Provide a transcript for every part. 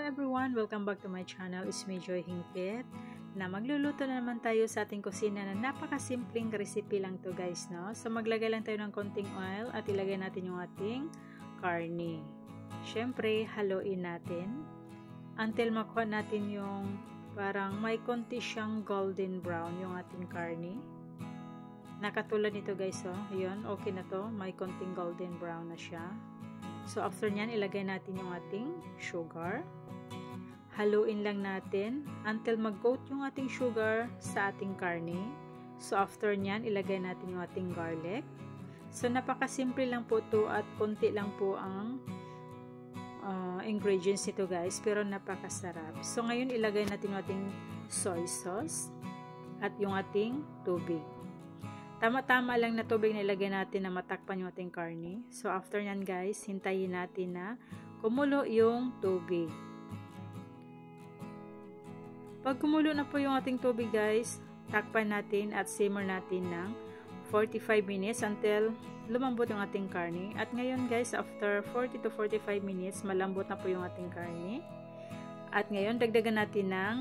Hello everyone! Welcome back to my channel. It's me, Joy Hingpit, na magluluto na naman tayo sa ating kusina na napakasimpleng recipe lang to guys, no? So maglagay lang tayo ng konting oil at ilagay natin yung ating karne. Syempre, haluin natin until makuha natin yung parang may konti siyang golden brown yung ating karne. Nakatulad nito guys, oh. Yun, okay na to. May konting golden brown na siya. So, after nyan, ilagay natin yung ating sugar. Haluin lang natin until mag-coat yung ating sugar sa ating karne. So, after nyan, ilagay natin yung ating garlic. So, napakasimple lang po to at konti lang po ang ingredients nito guys. Pero napakasarap. So, ngayon, ilagay natin yung ating soy sauce at yung ating tubig. Tama-tama lang na tubig na ilagay natin na matakpan yung ating karne. So, after nyan guys, hintayin natin na kumulo yung tubig. Pag kumulo na po yung ating tubig guys, takpan natin at simmer natin ng 45 minutes until lumambot yung ating karne. At ngayon guys, after 40 to 45 minutes, malambot na po yung ating karne. At ngayon, dagdagan natin ng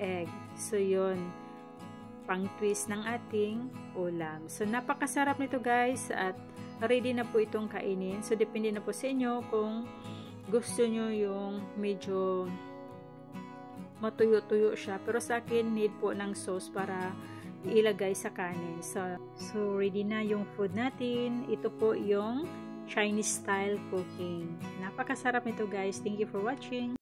egg. So, yun, pang twist ng ating ulam. So, napakasarap nito guys at ready na po itong kainin. So, depende na po sa inyo kung gusto nyo yung medyo matuyo-tuyo siya. Pero sa akin, need po ng sauce para ilagay sa kanin. So, ready na yung food natin. Ito po yung Chinese style cooking. Napakasarap nito guys. Thank you for watching.